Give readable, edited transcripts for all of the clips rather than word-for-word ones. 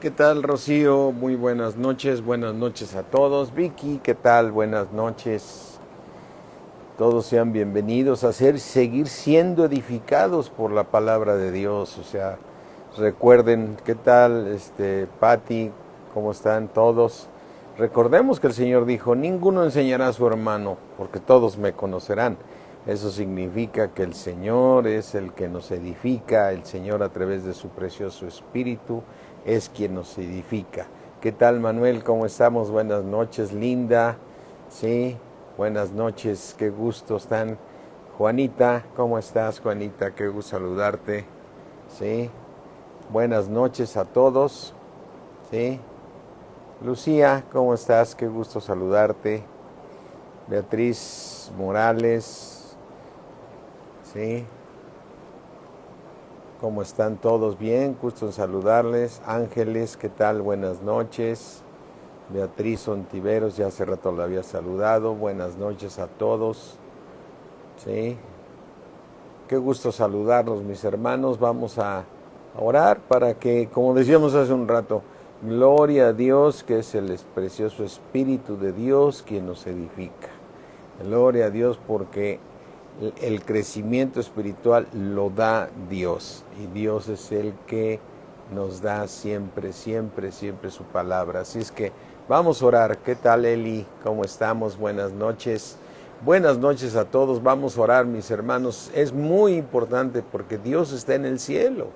¿Qué tal, Rocío? Muy buenas noches a todos. Vicky, ¿qué tal? Buenas noches. Todos sean bienvenidos a seguir siendo edificados por la palabra de Dios. Recuerden, ¿qué tal, Patti? ¿Cómo están todos? Recordemos que el Señor dijo, ninguno enseñará a su hermano, porque todos me conocerán. Eso significa que el Señor es el que nos edifica, el Señor a través de su precioso Espíritu es quien nos edifica. ¿Qué tal, Manuel? ¿Cómo estamos? Buenas noches, Linda. Sí, buenas noches, qué gusto están. Juanita, ¿cómo estás, Juanita? Qué gusto saludarte. Sí, buenas noches a todos. Sí, Lucía, ¿cómo estás? Qué gusto saludarte. Beatriz Morales, sí, ¿cómo están todos? Bien, gusto en saludarles. Ángeles, ¿qué tal? Buenas noches. Beatriz Ontiveros, ya hace rato la había saludado. Buenas noches a todos. Sí, qué gusto saludarlos, mis hermanos. Vamos a orar para que, como decíamos hace un rato, gloria a Dios, que es el precioso Espíritu de Dios quien nos edifica. Gloria a Dios porque el crecimiento espiritual lo da Dios y Dios es el que nos da siempre, siempre, siempre su palabra. Así es que vamos a orar. ¿Qué tal, Eli? ¿Cómo estamos? Buenas noches. Buenas noches a todos. Vamos a orar, mis hermanos. Es muy importante porque Dios está en el cielo.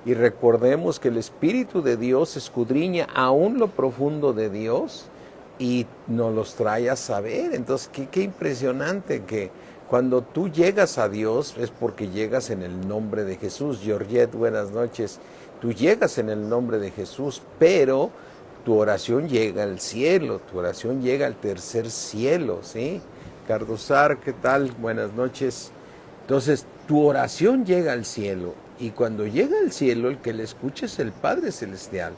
Y recordemos que el Espíritu de Dios escudriña aún lo profundo de Dios y nos los trae a saber. Entonces, qué impresionante que cuando tú llegas a Dios es porque llegas en el nombre de Jesús. Georgette, buenas noches. Tú llegas en el nombre de Jesús, pero tu oración llega al cielo, tu oración llega al tercer cielo, ¿sí? Cardosar, ¿qué tal? Buenas noches. Entonces, tu oración llega al cielo y cuando llega al cielo, el que le escucha es el Padre Celestial.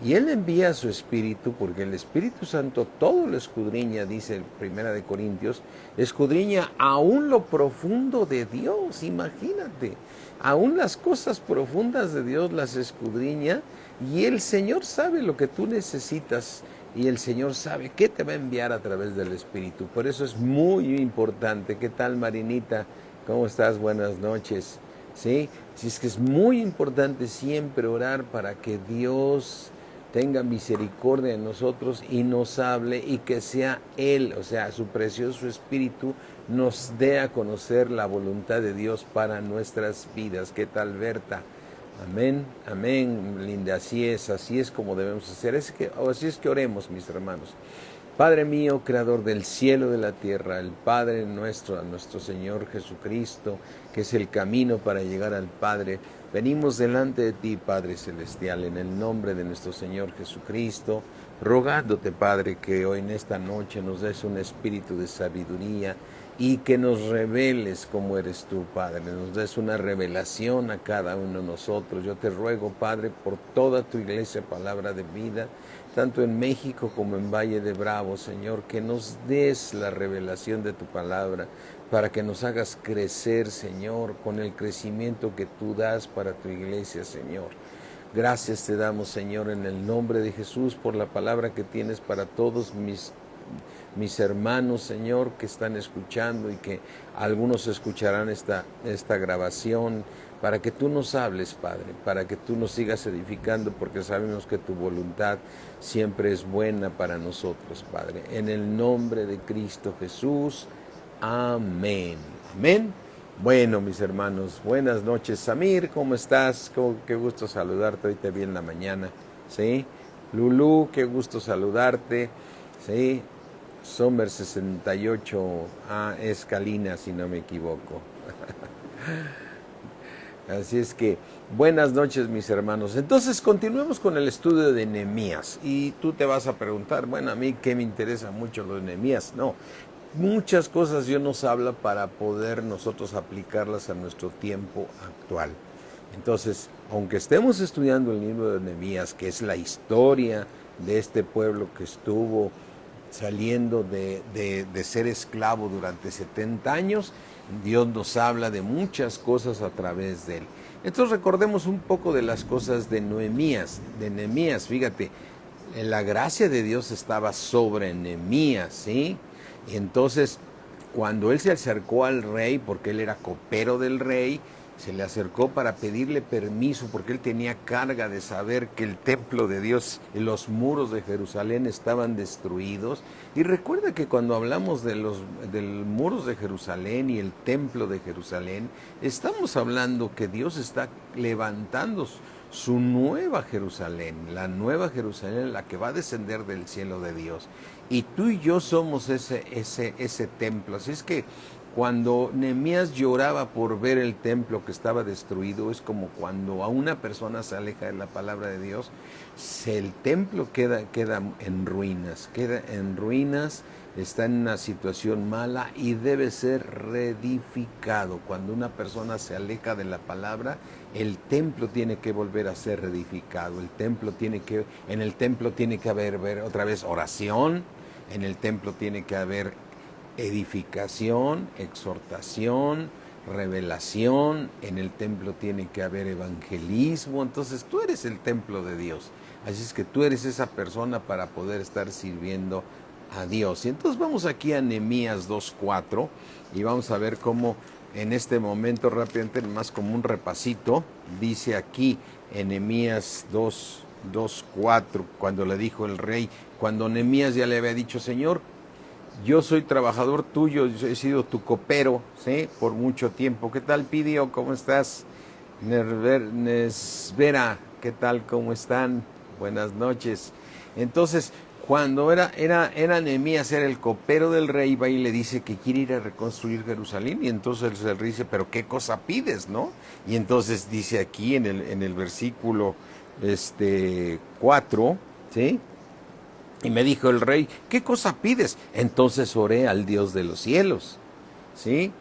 Y Él envía a su Espíritu, porque el Espíritu Santo todo lo escudriña, dice Primera de Corintios, escudriña aún lo profundo de Dios, imagínate, aún las cosas profundas de Dios las escudriña y el Señor sabe lo que tú necesitas y el Señor sabe qué te va a enviar a través del Espíritu. Por eso es muy importante. ¿Qué tal, Marinita? ¿Cómo estás? Buenas noches. ¿Sí? Si es que es muy importante siempre orar para que Dios tenga misericordia de nosotros y nos hable y que sea Él, o sea, su precioso Espíritu, nos dé a conocer la voluntad de Dios para nuestras vidas. ¿Qué tal, Berta? Amén, amén, linda, así es como debemos hacer. Así es que oremos, mis hermanos. Padre mío, creador del cielo y de la tierra, el Padre nuestro, a nuestro Señor Jesucristo, que es el camino para llegar al Padre, venimos delante de ti, Padre Celestial, en el nombre de nuestro Señor Jesucristo, rogándote, Padre, que hoy en esta noche nos des un espíritu de sabiduría y que nos reveles cómo eres tú, Padre, nos des una revelación a cada uno de nosotros. Yo te ruego, Padre, por toda tu iglesia, Palabra de Vida, tanto en México como en Valle de Bravo, Señor, que nos des la revelación de tu palabra, para que nos hagas crecer, Señor, con el crecimiento que tú das para tu iglesia, Señor. Gracias te damos, Señor, en el nombre de Jesús, por la palabra que tienes para todos mis hermanos, Señor, que están escuchando y que algunos escucharán esta grabación, para que tú nos hables, Padre, para que tú nos sigas edificando, porque sabemos que tu voluntad siempre es buena para nosotros, Padre. En el nombre de Cristo Jesús, amén. Amén. Bueno, mis hermanos, buenas noches. Samir, ¿cómo estás? Qué gusto saludarte, hoy te vi en la mañana, ¿sí? Lulú, qué gusto saludarte, ¿sí? Sommer 68, es Kalina, si no me equivoco. Así es que, buenas noches, mis hermanos. Entonces, continuemos con el estudio de Nehemías. Y tú te vas a preguntar, bueno, a mí qué me interesa mucho lo de Nehemías. No, muchas cosas Dios nos habla para poder nosotros aplicarlas a nuestro tiempo actual. Entonces, aunque estemos estudiando el libro de Nehemías, que es la historia de este pueblo que estuvo saliendo de ser esclavo durante 70 años, Dios nos habla de muchas cosas a través de él. Entonces recordemos un poco de las cosas de Nehemías, fíjate, la gracia de Dios estaba sobre Nehemías, ¿sí? Y entonces, cuando él se acercó al rey, porque él era copero del rey, se le acercó para pedirle permiso, porque él tenía carga de saber que el templo de Dios y los muros de Jerusalén estaban destruidos. Y recuerda que cuando hablamos de los muros de Jerusalén y el templo de Jerusalén, estamos hablando que Dios está levantando su nueva Jerusalén, la nueva Jerusalén, la que va a descender del cielo de Dios. Y tú y yo somos ese templo. Así es que cuando Nehemías lloraba por ver el templo que estaba destruido, es como cuando a una persona se aleja de la palabra de Dios, el templo queda en ruinas, está en una situación mala y debe ser reedificado. Cuando una persona se aleja de la palabra, el templo tiene que volver a ser reedificado. En el templo tiene que haber otra vez oración, en el templo tiene que haber edificación, exhortación, revelación, en el templo tiene que haber evangelismo. Entonces tú eres el templo de Dios, así es que tú eres esa persona para poder estar sirviendo a Dios. Y entonces vamos aquí a Nehemías 2:4 y vamos a ver cómo en este momento rápidamente, más como un repasito, dice aquí en Nehemías 2:4, cuando le dijo el rey, cuando Nehemías ya le había dicho: Señor, yo soy trabajador tuyo, yo he sido tu copero, ¿sí?, por mucho tiempo. ¿Qué tal, Pidio? ¿Cómo estás? Nesvera, ¿qué tal? ¿Cómo están? Buenas noches. Entonces, cuando era Nehemías, era el copero del rey, va y le dice que quiere ir a reconstruir Jerusalén. Y entonces el rey dice: ¿pero qué cosa pides, no? Y entonces dice aquí en el versículo 4, ¿sí? Y me dijo el rey: ¿qué cosa pides? Entonces oré al Dios de los cielos, ¿sí?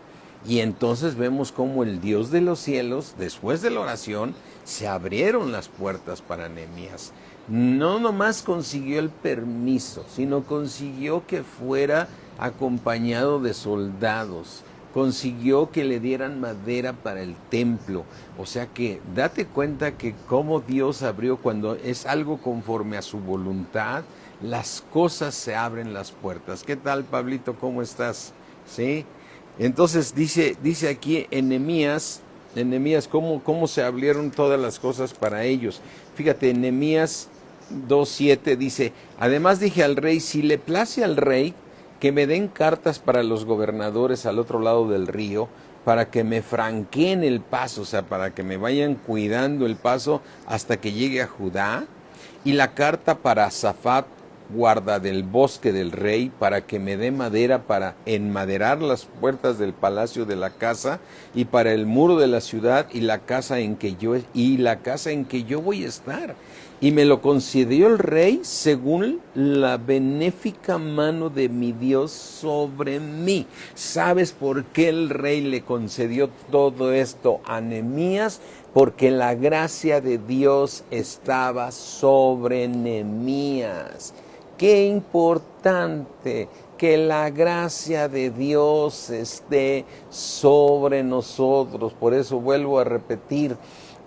Y entonces vemos cómo el Dios de los cielos, después de la oración, se abrieron las puertas para Nehemías. No nomás consiguió el permiso, sino consiguió que fuera acompañado de soldados. Consiguió que le dieran madera para el templo. O sea que date cuenta que cómo Dios abrió, cuando es algo conforme a su voluntad, las cosas se abren las puertas. ¿Qué tal, Pablito? ¿Cómo estás? ¿Sí? Entonces dice aquí en Nehemías, cómo se abrieron todas las cosas para ellos. Fíjate, en Nehemías 2:7 dice: además dije al rey, si le place al rey, que me den cartas para los gobernadores al otro lado del río, para que me franqueen el paso, o sea, para que me vayan cuidando el paso hasta que llegue a Judá, y la carta para Safat, guarda del bosque del rey, para que me dé madera para enmaderar las puertas del palacio de la casa, y para el muro de la ciudad, y la casa en que yo voy a estar. Y me lo concedió el rey según la benéfica mano de mi Dios sobre mí. ¿Sabes por qué el rey le concedió todo esto a Nehemías? Porque la gracia de Dios estaba sobre Nehemías. Qué importante que la gracia de Dios esté sobre nosotros. Por eso vuelvo a repetir: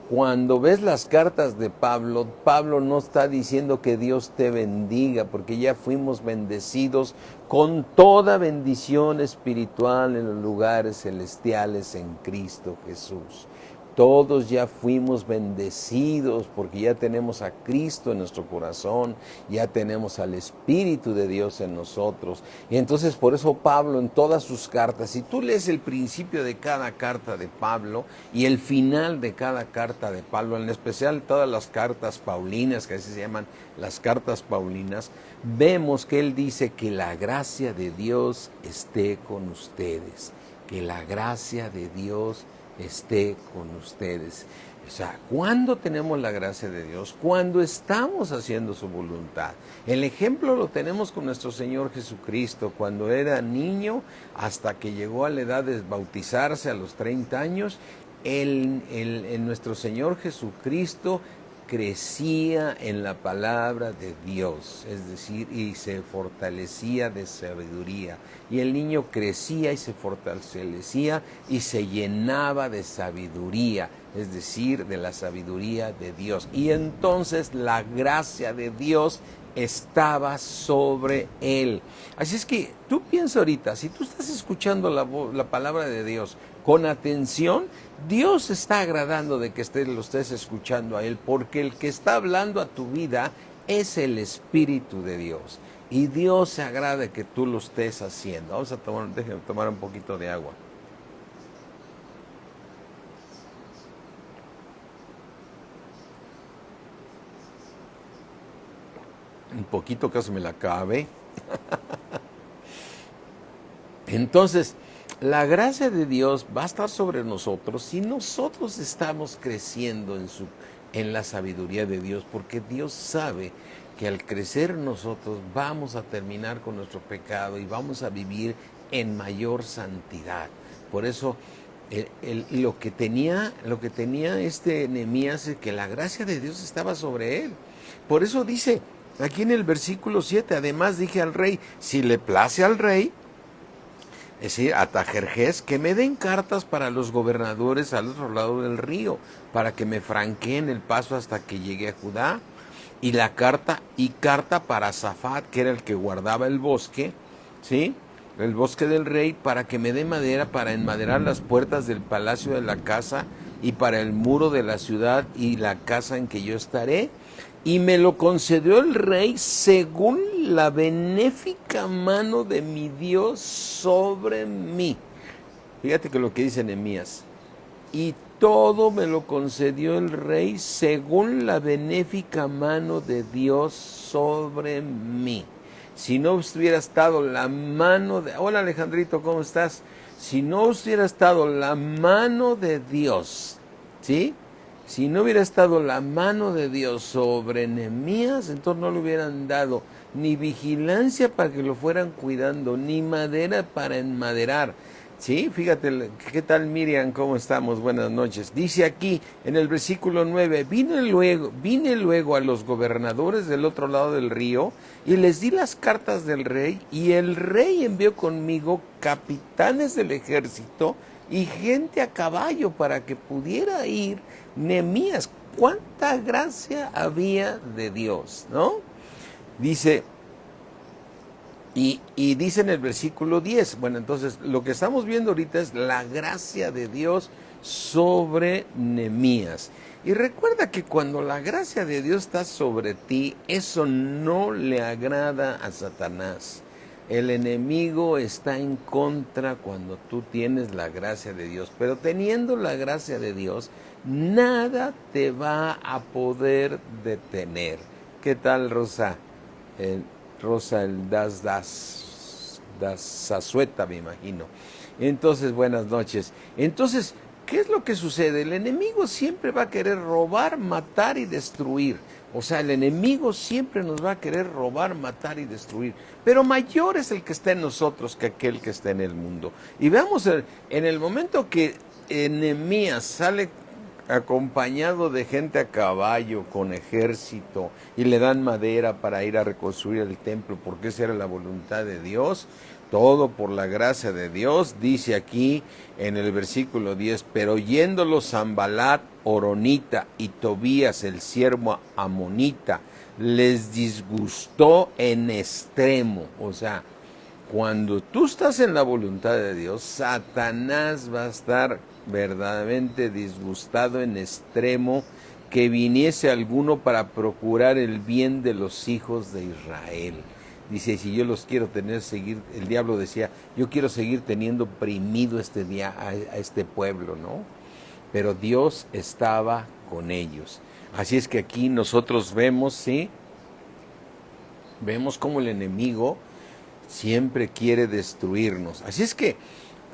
cuando ves las cartas de Pablo, Pablo no está diciendo que Dios te bendiga, porque ya fuimos bendecidos con toda bendición espiritual en los lugares celestiales en Cristo Jesús. Todos ya fuimos bendecidos porque ya tenemos a Cristo en nuestro corazón, ya tenemos al Espíritu de Dios en nosotros. Y entonces por eso Pablo en todas sus cartas, si tú lees el principio de cada carta de Pablo y el final de cada carta de Pablo, en especial todas las cartas paulinas, que así se llaman las cartas paulinas, vemos que él dice que la gracia de Dios esté con ustedes, que la gracia de Dios esté con ustedes. O sea, ¿cuándo tenemos la gracia de Dios? Cuando estamos haciendo su voluntad. El ejemplo lo tenemos con nuestro Señor Jesucristo, cuando era niño hasta que llegó a la edad de bautizarse a los 30 años. Nuestro Señor Jesucristo crecía en la palabra de Dios, es decir, y se fortalecía de sabiduría. Y el niño crecía y se fortalecía y se llenaba de sabiduría, es decir, de la sabiduría de Dios. Y entonces la gracia de Dios estaba sobre él. Así es que tú piensa ahorita, si tú estás escuchando la palabra de Dios con atención, Dios está agradando de que lo estés escuchando a Él, porque el que está hablando a tu vida es el Espíritu de Dios. Y Dios se agrada de que tú lo estés haciendo. Vamos a déjenme tomar un poquito de agua. Un poquito, casi me la acabe. Entonces, la gracia de Dios va a estar sobre nosotros si nosotros estamos creciendo en la sabiduría de Dios, porque Dios sabe que al crecer nosotros vamos a terminar con nuestro pecado y vamos a vivir en mayor santidad. Por eso lo que tenía este Nehemías es que la gracia de Dios estaba sobre él. Por eso dice aquí en el versículo 7, además dije al rey, si le place al rey, es decir, a Tajerjes, que me den cartas para los gobernadores al otro lado del río, para que me franqueen el paso hasta que llegue a Judá, y carta para Safat, que era el que guardaba el bosque, ¿sí? El bosque del rey, para que me dé madera para enmaderar las puertas del palacio de la casa y para el muro de la ciudad y la casa en que yo estaré. Y me lo concedió el rey según la benéfica mano de mi Dios sobre mí. Fíjate que lo que dice Nehemías. Y todo me lo concedió el rey según la benéfica mano de Dios sobre mí. Si no hubiera estado la mano de... Hola Alejandrito, ¿cómo estás? Si no hubiera estado la mano de Dios, ¿sí? Si no hubiera estado la mano de Dios sobre Nehemías, entonces no le hubieran dado ni vigilancia para que lo fueran cuidando, ni madera para enmaderar. Sí, fíjate, ¿qué tal Miriam? ¿Cómo estamos? Buenas noches. Dice aquí en el versículo 9, vine luego a los gobernadores del otro lado del río y les di las cartas del rey, y el rey envió conmigo capitanes del ejército y gente a caballo para que pudiera ir Nehemías. ¿Cuánta gracia había de Dios, no? Dice... Y dice en el versículo 10, bueno, entonces lo que estamos viendo ahorita es la gracia de Dios sobre Nehemías. Y recuerda que cuando la gracia de Dios está sobre ti, eso no le agrada a Satanás. El enemigo está en contra cuando tú tienes la gracia de Dios, pero teniendo la gracia de Dios, nada te va a poder detener. ¿Qué tal, Rosa? Rosa, el Das Zazueta, me imagino. Entonces, buenas noches. Entonces, ¿qué es lo que sucede? El enemigo siempre va a querer robar, matar y destruir. O sea, el enemigo siempre nos va a querer robar, matar y destruir. Pero mayor es el que está en nosotros que aquel que está en el mundo. Y veamos, en el momento que Nehemías sale acompañado de gente a caballo, con ejército, y le dan madera para ir a reconstruir el templo, porque esa era la voluntad de Dios, todo por la gracia de Dios. Dice aquí en el versículo 10, pero yéndolo Sanbalat, Horonita, y Tobías, el siervo amonita, les disgustó en extremo. O sea, cuando tú estás en la voluntad de Dios, Satanás va a estar verdaderamente disgustado en extremo que viniese alguno para procurar el bien de los hijos de Israel. Dice, si yo los quiero seguir, el diablo decía, yo quiero seguir teniendo oprimido a este pueblo, ¿no? Pero Dios estaba con ellos. Así es que aquí nosotros vemos, ¿sí? Vemos cómo el enemigo siempre quiere destruirnos. Así es que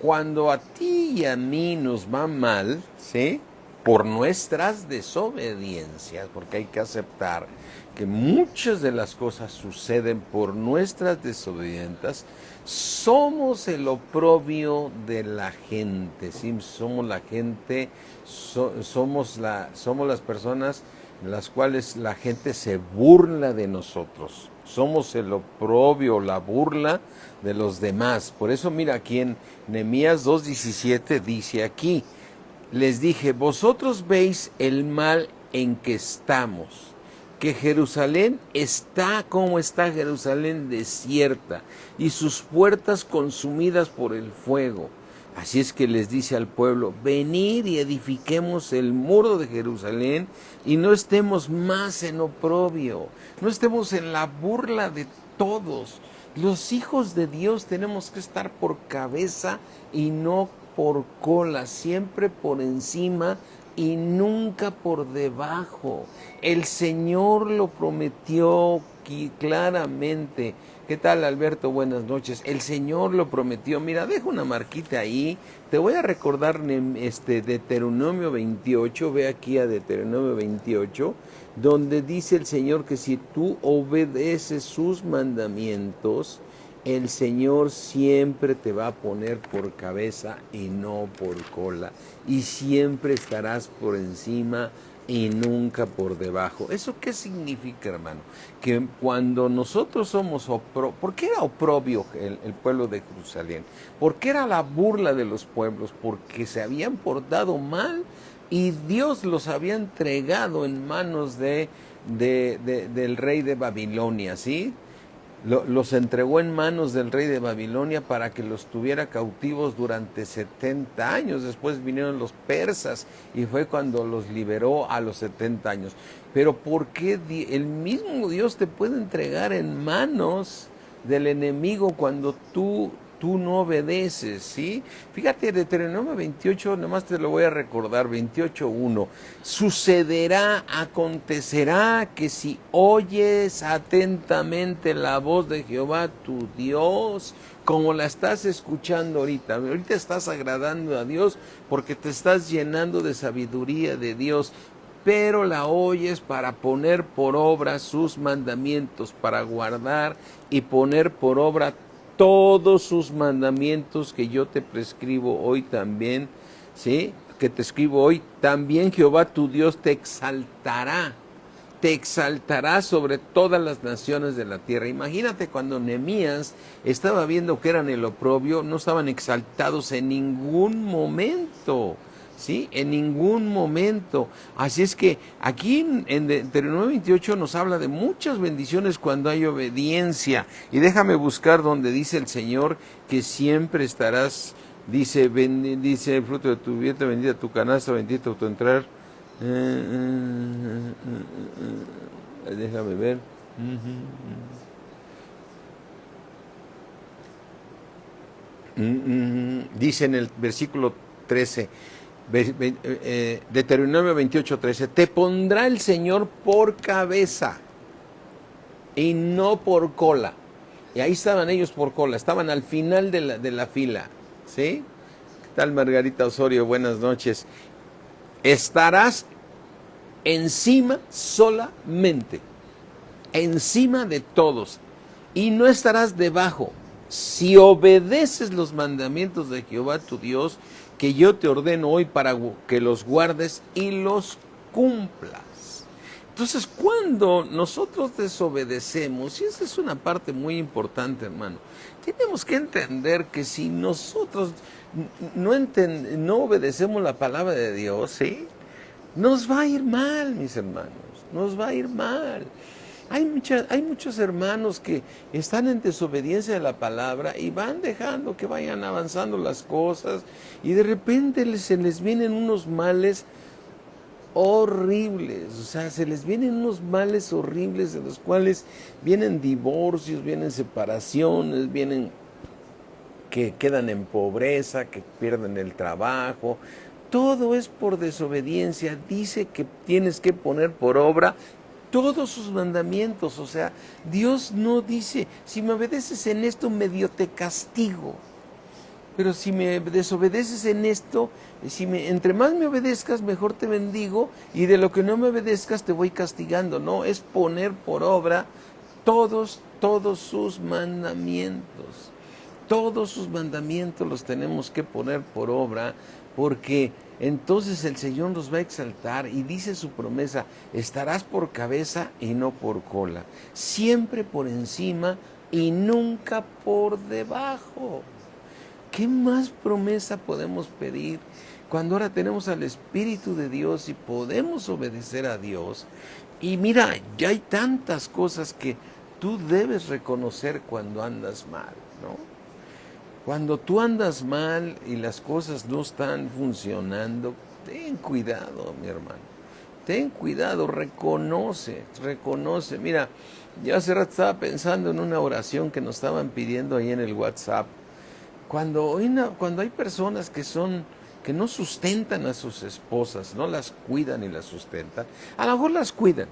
cuando a ti y a mí nos va mal, ¿sí? Por nuestras desobediencias, porque hay que aceptar que muchas de las cosas suceden por nuestras desobediencias, somos el oprobio de la gente, ¿sí? Somos la gente, somos las personas en las cuales la gente se burla de nosotros. Somos el oprobio, la burla de los demás. Por eso mira aquí en Nehemías 2:17 dice aquí, les dije, vosotros veis el mal en que estamos, que Jerusalén está como está Jerusalén desierta y sus puertas consumidas por el fuego. Así es que les dice al pueblo, venid y edifiquemos el muro de Jerusalén y no estemos más en oprobio, no estemos en la burla de todos. Los hijos de Dios tenemos que estar por cabeza y no por cola, siempre por encima y nunca por debajo. El Señor lo prometió claramente. ¿Qué tal, Alberto? Buenas noches. El Señor lo prometió. Mira, dejo una marquita ahí. Te voy a recordar Deuteronomio 28. Ve aquí a Deuteronomio 28, donde dice el Señor que si tú obedeces sus mandamientos, el Señor siempre te va a poner por cabeza y no por cola. Y siempre estarás por encima y nunca por debajo. ¿Eso qué significa, hermano? Que cuando nosotros somos oprobio, ¿por qué era oprobio el pueblo de Jerusalén? ¿Por qué era la burla de los pueblos? Porque se habían portado mal y Dios los había entregado en manos del rey de Babilonia, ¿sí? Los entregó en manos del rey de Babilonia para que los tuviera cautivos durante 70 años. Después vinieron los persas y fue cuando los liberó a los 70 años. Pero ¿por qué el mismo Dios te puede entregar en manos del enemigo cuando tú no obedeces, ¿sí? Fíjate, Deuteronomio 28, nomás te lo voy a recordar, 28:1. Sucederá, acontecerá que si oyes atentamente la voz de Jehová tu Dios, como la estás escuchando ahorita estás agradando a Dios porque te estás llenando de sabiduría de Dios, pero la oyes para poner por obra sus mandamientos, para guardar y poner por obra todos sus mandamientos que yo te prescribo hoy también, ¿sí? Que te escribo hoy, también Jehová tu Dios te exaltará sobre todas las naciones de la tierra. Imagínate cuando Nehemías estaba viendo que eran el oprobio, no estaban exaltados en ningún momento, ¿sí? En ningún momento. Así es que aquí en Deuteronomio 28 nos habla de muchas bendiciones cuando hay obediencia. Y déjame buscar donde dice el Señor que siempre estarás, dice el fruto de tu vientre, bendita tu canasta, bendito tu entrar. Déjame ver. Dice en el versículo 13, Deuteronomio 28:13, te pondrá el Señor por cabeza y no por cola. Y ahí estaban ellos por cola, estaban al final de la fila, ¿sí? ¿Qué tal, Margarita Osorio? Buenas noches. Estarás encima solamente, encima de todos, y no estarás debajo. Si obedeces los mandamientos de Jehová tu Dios, que yo te ordeno hoy para que los guardes y los cumplas. Entonces, cuando nosotros desobedecemos, y esa es una parte muy importante, hermano, tenemos que entender que si nosotros no obedecemos la palabra de Dios, ¿sí?, nos va a ir mal, mis hermanos, nos va a ir mal. Hay muchos hermanos que están en desobediencia de la palabra y van dejando que vayan avanzando las cosas y de repente se les vienen unos males horribles, o sea, se les vienen unos males horribles en los cuales vienen divorcios, vienen separaciones, vienen que quedan en pobreza, que pierden el trabajo. Todo es por desobediencia. Dice que tienes que poner por obra todos sus mandamientos. O sea, Dios no dice, si me obedeces en esto, medio te castigo. Pero si me desobedeces en esto, entre más me obedezcas, mejor te bendigo, y de lo que no me obedezcas te voy castigando. No, es poner por obra todos sus mandamientos. Todos sus mandamientos los tenemos que poner por obra, porque entonces el Señor nos va a exaltar y dice su promesa, estarás por cabeza y no por cola, siempre por encima y nunca por debajo. ¿Qué más promesa podemos pedir cuando ahora tenemos al Espíritu de Dios y podemos obedecer a Dios? Y mira, ya hay tantas cosas que tú debes reconocer cuando andas mal, ¿no? Cuando tú andas mal y las cosas no están funcionando, ten cuidado, mi hermano. Ten cuidado, reconoce. Mira, yo hace rato estaba pensando en una oración que nos estaban pidiendo ahí en el WhatsApp. Cuando hay personas que no sustentan a sus esposas, no las cuidan y las sustentan, a lo mejor las cuidan,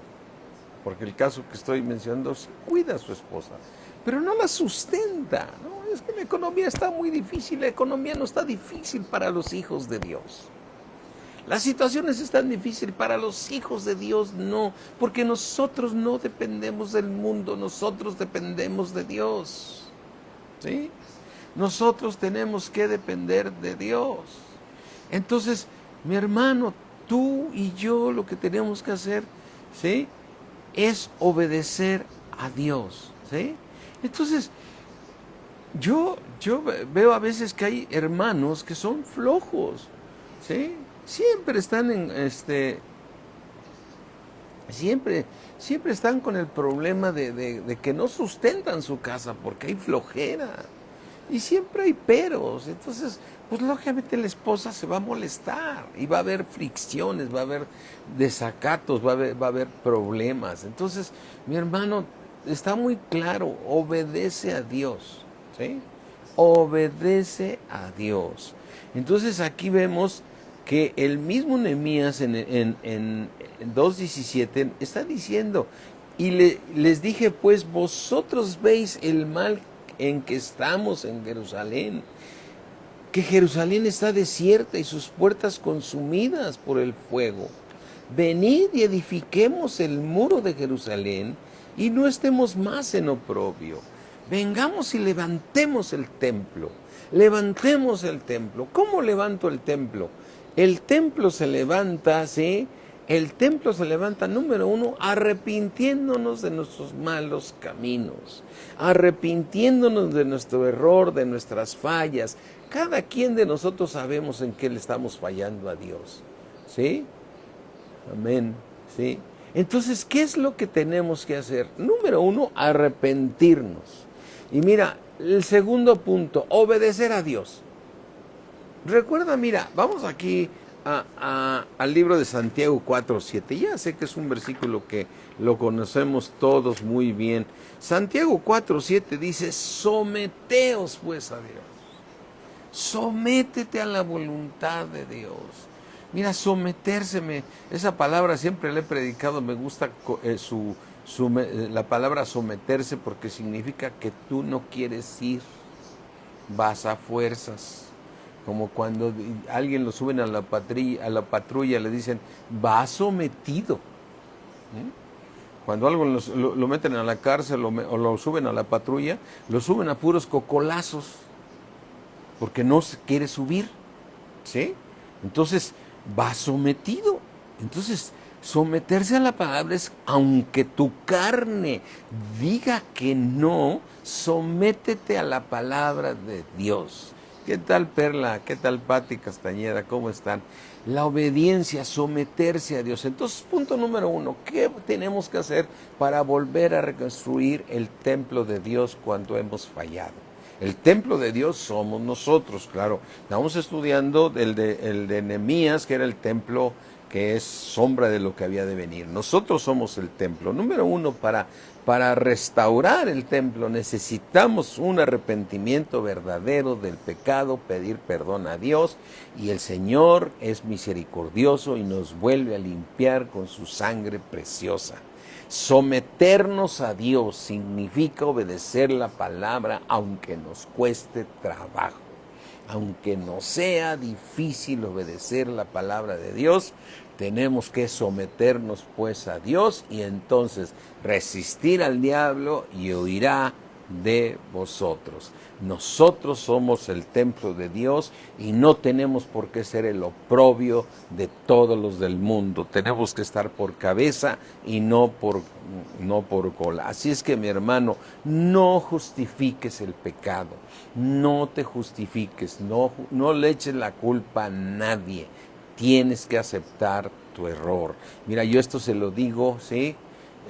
porque el caso que estoy mencionando cuida a su esposa, pero no la sustenta, ¿no? Es que la economía está muy difícil, la economía no está difícil para los hijos de Dios. Las situaciones están difíciles para los hijos de Dios, no, porque nosotros no dependemos del mundo, nosotros dependemos de Dios, ¿sí? Nosotros tenemos que depender de Dios. Entonces, mi hermano, tú y yo lo que tenemos que hacer, ¿sí?, es obedecer a Dios, ¿sí? Entonces, yo veo a veces que hay hermanos que son flojos, ¿sí? Siempre están siempre están con el problema de que no sustentan su casa porque hay flojera. Y siempre hay peros. Entonces, pues lógicamente la esposa se va a molestar y va a haber fricciones, va a haber desacatos, va a haber problemas. Entonces, mi hermano, está muy claro, obedece a Dios, ¿sí? Obedece a Dios. Entonces aquí vemos que el mismo Nehemías en 2:17 está diciendo, y les dije, pues vosotros veis el mal en que estamos en Jerusalén, que Jerusalén está desierta y sus puertas consumidas por el fuego. Venid y edifiquemos el muro de Jerusalén y no estemos más en oprobio. Vengamos y levantemos el templo. Levantemos el templo. ¿Cómo levanto el templo? El templo se levanta, ¿sí? El templo se levanta, número 1, arrepintiéndonos de nuestros malos caminos, arrepintiéndonos de nuestro error, de nuestras fallas. Cada quien de nosotros sabemos en qué le estamos fallando a Dios, ¿sí? Amén, ¿sí? Entonces, ¿qué es lo que tenemos que hacer? Número 1, arrepentirnos. Y mira, el segundo punto, obedecer a Dios. Recuerda, mira, vamos aquí al libro de Santiago 4:7. Ya sé que es un versículo que lo conocemos todos muy bien. Santiago 4:7 dice, someteos pues a Dios. Sométete a la voluntad de Dios. Mira, sometérseme, esa palabra siempre la he predicado, me gusta la palabra someterse porque significa que tú no quieres ir, vas a fuerzas. Como cuando alguien lo suben a la patrulla le dicen, va sometido. Cuando algo lo meten a la cárcel o lo suben a la patrulla, lo suben a puros cocolazos, porque no se quiere subir, ¿sí? Entonces, va sometido. Entonces, someterse a la palabra es, aunque tu carne diga que no, sométete a la palabra de Dios. ¿Qué tal, Perla? ¿Qué tal, Pati Castañeda? ¿Cómo están? La obediencia, someterse a Dios. Entonces, punto número 1, ¿qué tenemos que hacer para volver a reconstruir el templo de Dios cuando hemos fallado? El templo de Dios somos nosotros, claro. Estamos estudiando el de Nehemías, que era el templo que es sombra de lo que había de venir. Nosotros somos el templo. Número 1, para restaurar el templo necesitamos un arrepentimiento verdadero del pecado, pedir perdón a Dios, y el Señor es misericordioso y nos vuelve a limpiar con su sangre preciosa. Someternos a Dios significa obedecer la palabra aunque nos cueste trabajo. Aunque nos sea difícil obedecer la palabra de Dios, tenemos que someternos pues a Dios y entonces resistir al diablo y huirá de vosotros. Nosotros somos el templo de Dios y no tenemos por qué ser el oprobio de todos los del mundo. Tenemos que estar por cabeza y no por cola. Así es que, mi hermano, no justifiques el pecado, no te justifiques, no le eches la culpa a nadie. Tienes que aceptar tu error. Mira, yo esto se lo digo, ¿sí?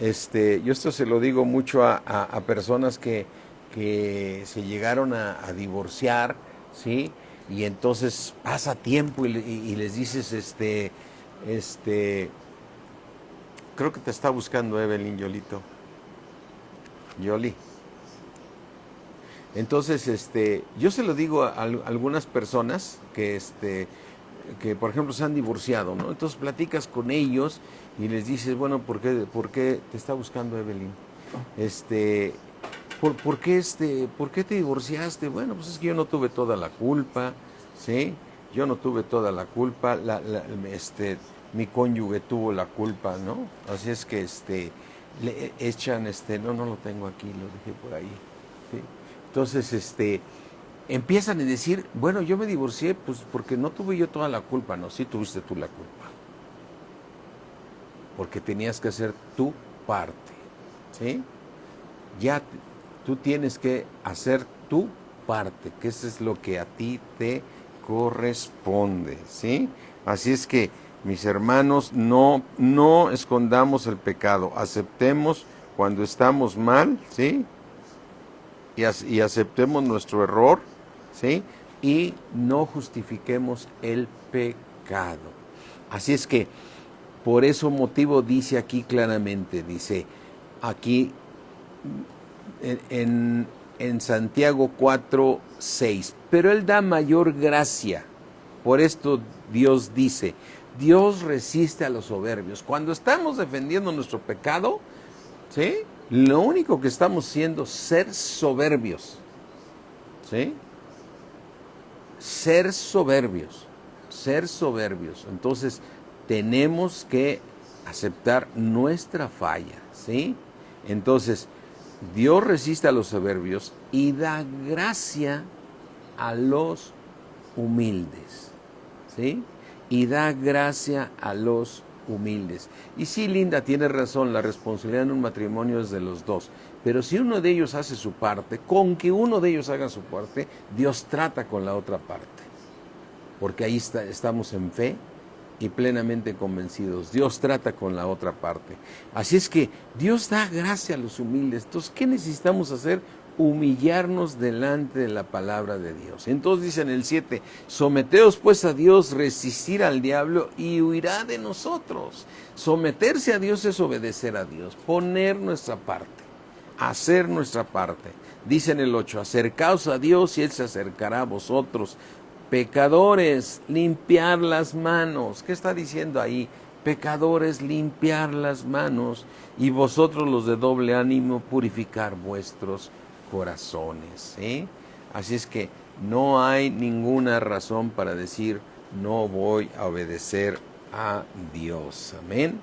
Yo esto se lo digo mucho a personas que se llegaron a divorciar, ¿sí? Y entonces pasa tiempo y les dices, creo que te está buscando Evelyn, Yoli. Entonces, yo se lo digo a algunas personas que por ejemplo se han divorciado, ¿no? Entonces platicas con ellos y les dices, bueno, ¿por qué te está buscando Evelyn? ¿Por qué te divorciaste? Bueno, pues es que yo no tuve toda la culpa, ¿sí? Yo no tuve toda la culpa, mi cónyuge tuvo la culpa, ¿no? Así es que le echan, no lo tengo aquí, lo dejé por ahí, ¿sí? Entonces, empiezan a decir, bueno, yo me divorcié pues porque no tuve yo toda la culpa. No, sí tuviste tú la culpa. Porque tenías que hacer tu parte, ¿sí? Tú tienes que hacer tu parte, que eso es lo que a ti te corresponde, ¿sí? Así es que, mis hermanos, no escondamos el pecado, aceptemos cuando estamos mal, ¿sí? Y aceptemos nuestro error, ¿sí? Y no justifiquemos el pecado. Así es que, por ese motivo dice aquí claramente, dice aquí en Santiago 4:6, pero Él da mayor gracia. Por esto Dios dice, Dios resiste a los soberbios. Cuando estamos defendiendo nuestro pecado, ¿sí? Lo único que estamos haciendo es ser soberbios, ¿sí? Ser soberbios. Entonces, tenemos que aceptar nuestra falla, ¿sí? Entonces, Dios resiste a los soberbios y da gracia a los humildes, ¿sí? Y da gracia a los humildes. Y sí, Linda, tiene razón, la responsabilidad en un matrimonio es de los dos. Pero si uno de ellos hace su parte, con que uno de ellos haga su parte, Dios trata con la otra parte. Porque ahí estamos en fe y plenamente convencidos. Dios trata con la otra parte. Así es que Dios da gracia a los humildes. Entonces, ¿qué necesitamos hacer? Humillarnos delante de la palabra de Dios. Entonces dice en el 7, someteos pues a Dios, resistir al diablo y huirá de nosotros. Someterse a Dios es obedecer a Dios, poner nuestra parte, hacer nuestra parte. Dice en el 8, acercaos a Dios y Él se acercará a vosotros. Pecadores, limpiar las manos. ¿Qué está diciendo ahí? Pecadores, limpiar las manos, y vosotros los de doble ánimo, purificar vuestros corazones, ¿sí? Así es que no hay ninguna razón para decir no voy a obedecer a Dios, amén,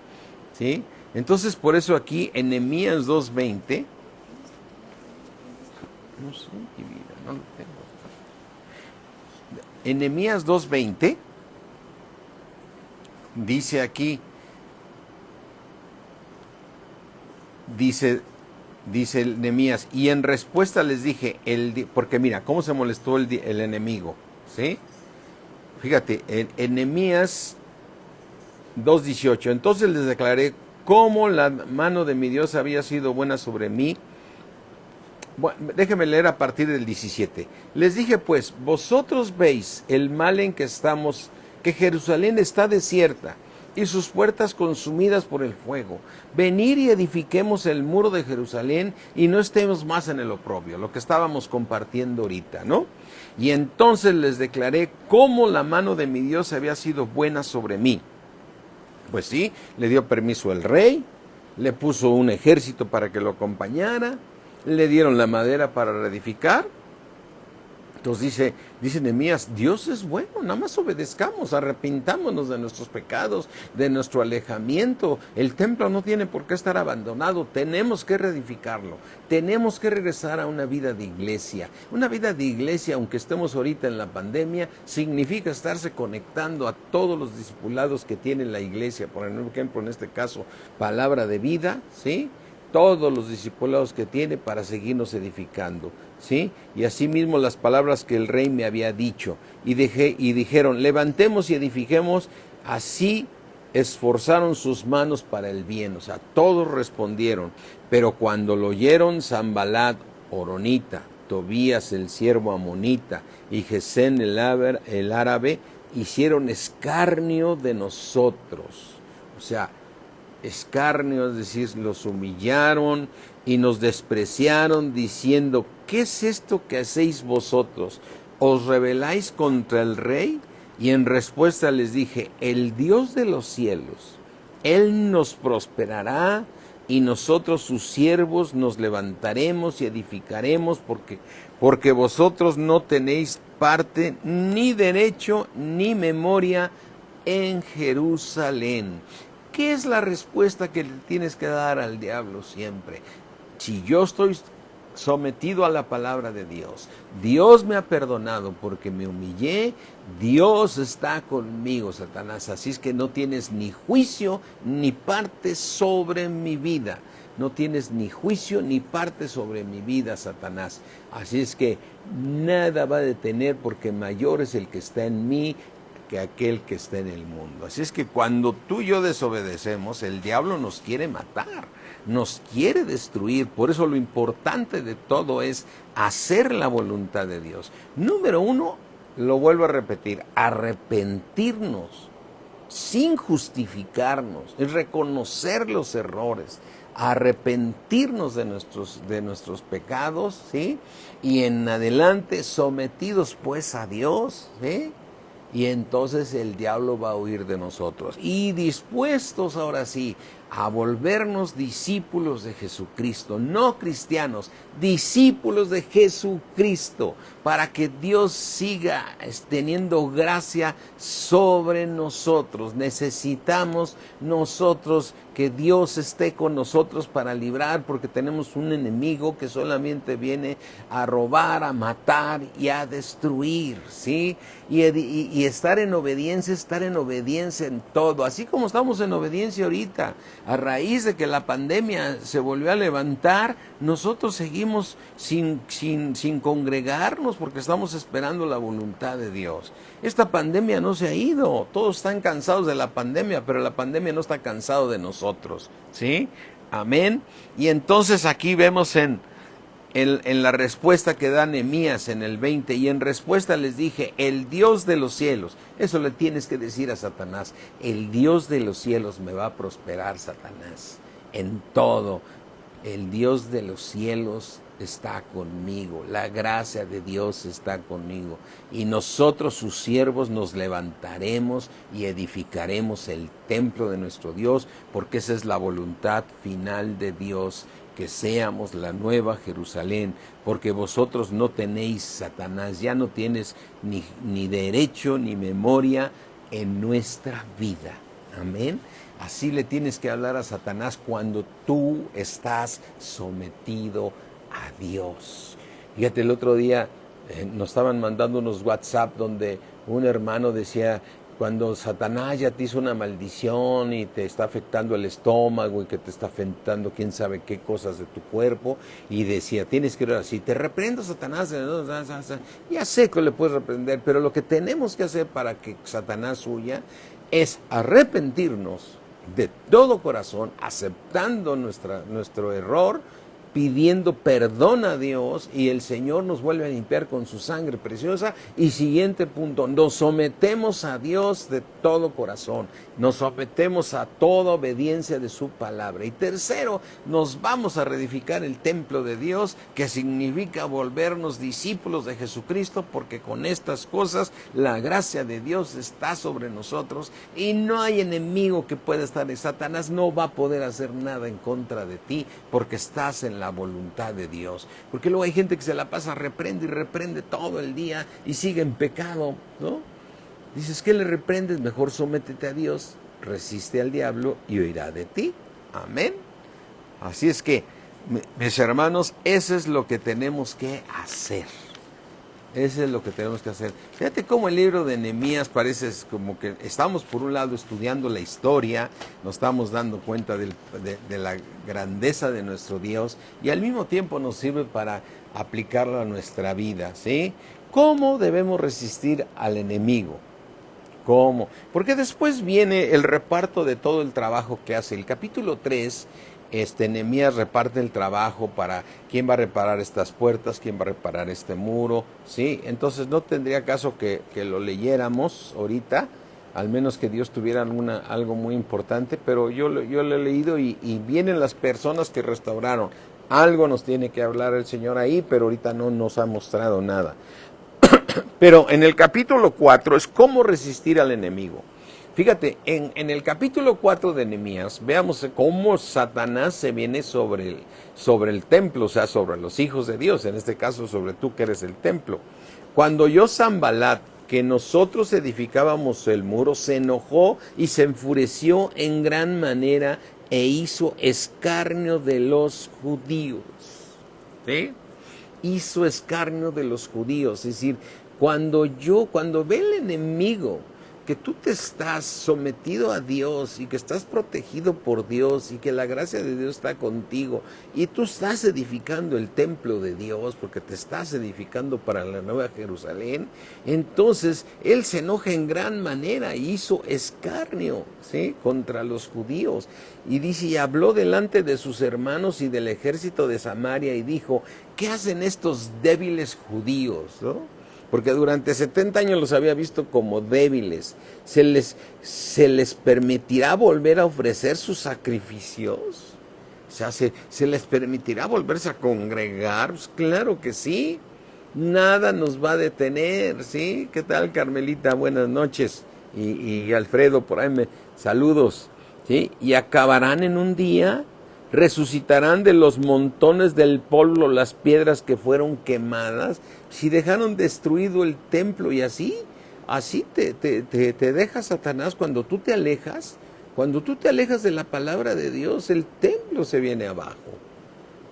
¿sí? Entonces, por eso aquí en Nehemías 2:20, no sé, mi vida, no lo tengo. En Nehemías 2:20 dice aquí, dice Nehemías, y en respuesta les dije, porque mira, cómo se molestó el enemigo, ¿sí? Fíjate, en Nehemías 2:18, entonces les declaré cómo la mano de mi Dios había sido buena sobre mí. Bueno, déjenme leer a partir del 17. Les dije pues, vosotros veis el mal en que estamos, que Jerusalén está desierta y sus puertas consumidas por el fuego. Venid y edifiquemos el muro de Jerusalén y no estemos más en el oprobio, lo que estábamos compartiendo ahorita, ¿no? Y entonces les declaré cómo la mano de mi Dios había sido buena sobre mí. Pues sí, le dio permiso el rey, le puso un ejército para que lo acompañara, le dieron la madera para reedificar, Entonces dice Nehemías, Dios es bueno, nada más obedezcamos, arrepintámonos de nuestros pecados, de nuestro alejamiento. El templo no tiene por qué estar abandonado, tenemos que reedificarlo, tenemos que regresar a una vida de iglesia. Una vida de iglesia, aunque estemos ahorita en la pandemia, significa estarse conectando a todos los discipulados que tiene la iglesia. Por ejemplo, en este caso, Palabra de Vida, ¿sí? Todos los discipulados que tiene para seguirnos edificando, ¿sí? Y asimismo las palabras que el rey me había dicho, y dijeron, levantemos y edifiquemos, así esforzaron sus manos para el bien. O sea, todos respondieron, pero cuando lo oyeron Sanballat, horonita, Tobías el siervo amonita y Gesén el árabe, hicieron escarnio de nosotros. O sea, escarnio, es decir, los humillaron y nos despreciaron diciendo, ¿qué es esto que hacéis vosotros? ¿Os rebeláis contra el rey? Y en respuesta les dije, el Dios de los cielos, Él nos prosperará y nosotros sus siervos nos levantaremos y edificaremos porque vosotros no tenéis parte ni derecho ni memoria en Jerusalén. ¿Qué es la respuesta que le tienes que dar al diablo siempre? Si yo estoy sometido a la palabra de Dios, Dios me ha perdonado porque me humillé, Dios está conmigo, Satanás. Así es que no tienes ni juicio ni parte sobre mi vida. No tienes ni juicio ni parte sobre mi vida, Satanás. Así es que nada va a detener porque mayor es el que está en mí que aquel que está en el mundo. Así es que cuando tú y yo desobedecemos, el diablo nos quiere matar, nos quiere destruir. Por eso lo importante de todo es hacer la voluntad de Dios. Número uno, lo vuelvo a repetir, arrepentirnos sin justificarnos, es reconocer los errores, arrepentirnos de nuestros pecados, ¿sí? Y en adelante sometidos pues a Dios, ¿sí? Y entonces el diablo va a huir de nosotros. Y dispuestos ahora sí a volvernos discípulos de Jesucristo, no cristianos, discípulos de Jesucristo, para que Dios siga teniendo gracia sobre nosotros. Necesitamos nosotros que Dios esté con nosotros para librar, porque tenemos un enemigo que solamente viene a robar, a matar y a destruir, ¿sí? Y estar en obediencia en todo, así como estamos en obediencia ahorita. A raíz de que la pandemia se volvió a levantar, nosotros seguimos sin congregarnos porque estamos esperando la voluntad de Dios. Esta pandemia no se ha ido, todos están cansados de la pandemia, pero la pandemia no está cansado de nosotros, ¿sí? Amén. Y entonces aquí vemos en la respuesta que da Nehemías en el 20, y en respuesta les dije, el Dios de los cielos, eso le tienes que decir a Satanás, el Dios de los cielos me va a prosperar, Satanás, en todo. El Dios de los cielos está conmigo, la gracia de Dios está conmigo, y nosotros sus siervos nos levantaremos y edificaremos el templo de nuestro Dios, porque esa es la voluntad final de Dios, que seamos la nueva Jerusalén, porque vosotros no tenéis, Satanás, ya no tienes ni derecho ni memoria en nuestra vida. Amén. Así le tienes que hablar a Satanás cuando tú estás sometido a Dios. Fíjate, el otro día nos estaban mandando unos WhatsApp donde un hermano decía, cuando Satanás ya te hizo una maldición y te está afectando el estómago y que te está afectando quién sabe qué cosas de tu cuerpo, y decía, tienes que orar así, te reprendo, Satanás, ya sé que le puedes reprender, pero lo que tenemos que hacer para que Satanás huya es arrepentirnos de todo corazón, aceptando nuestro error, pidiendo perdón a Dios, y el Señor nos vuelve a limpiar con su sangre preciosa. Y siguiente punto, nos sometemos a Dios de todo corazón, nos sometemos a toda obediencia de su palabra. Y tercero, nos vamos a reedificar el templo de Dios, que significa volvernos discípulos de Jesucristo, porque con estas cosas la gracia de Dios está sobre nosotros y no hay enemigo que pueda estar. Satanás no va a poder hacer nada en contra de ti, porque estás en la la voluntad de Dios. Porque luego hay gente que se la pasa reprende y reprende todo el día y sigue en pecado, ¿no? Dices, ¿qué le reprendes? Mejor sométete a Dios, resiste al diablo y huirá de ti. Amén. Así es que, mis hermanos, eso es lo que tenemos que hacer. Eso es lo que tenemos que hacer. Fíjate cómo el libro de Nehemías parece como que estamos por un lado estudiando la historia, nos estamos dando cuenta de la grandeza de nuestro Dios y al mismo tiempo nos sirve para aplicarlo a nuestra vida, ¿sí? ¿Cómo debemos resistir al enemigo? ¿Cómo? Porque después viene el reparto de todo el trabajo que hace. El capítulo 3, Nehemías reparte el trabajo para quién va a reparar estas puertas, quién va a reparar este muro, ¿sí? Entonces no tendría caso que lo leyéramos ahorita, al menos que Dios tuviera algo muy importante, pero yo lo he leído y vienen las personas que restauraron. Algo nos tiene que hablar el Señor ahí, pero ahorita no nos ha mostrado nada. Pero en el capítulo 4 es cómo resistir al enemigo. Fíjate, en el capítulo 4 de Nehemías, veamos cómo Satanás se viene sobre el templo, o sea, sobre los hijos de Dios, en este caso sobre tú que eres el templo. Cuando oyó Sanbalat que nosotros edificábamos el muro, se enojó y se enfureció en gran manera e hizo escarnio de los judíos. ¿Sí? Hizo escarnio de los judíos, es decir, cuando ve el enemigo que tú te estás sometido a Dios y que estás protegido por Dios y que la gracia de Dios está contigo y tú estás edificando el templo de Dios porque te estás edificando para la Nueva Jerusalén, entonces él se enoja en gran manera y hizo escarnio, ¿sí?, contra los judíos. Y dice, y habló delante de sus hermanos y del ejército de Samaria y dijo, ¿qué hacen estos débiles judíos?, ¿no? Porque durante 70 años los había visto como débiles. ¿Se les permitirá volver a ofrecer sus sacrificios? O sea, ¿se les permitirá volverse a congregar? Pues claro que sí. Nada nos va a detener, ¿sí? ¿Qué tal, Carmelita? Buenas noches. Y Alfredo, por ahí saludos, ¿sí? Y acabarán en un día, resucitarán de los montones del polvo las piedras que fueron quemadas. Si dejaron destruido el templo y así te deja Satanás cuando tú te alejas de la palabra de Dios, el templo se viene abajo.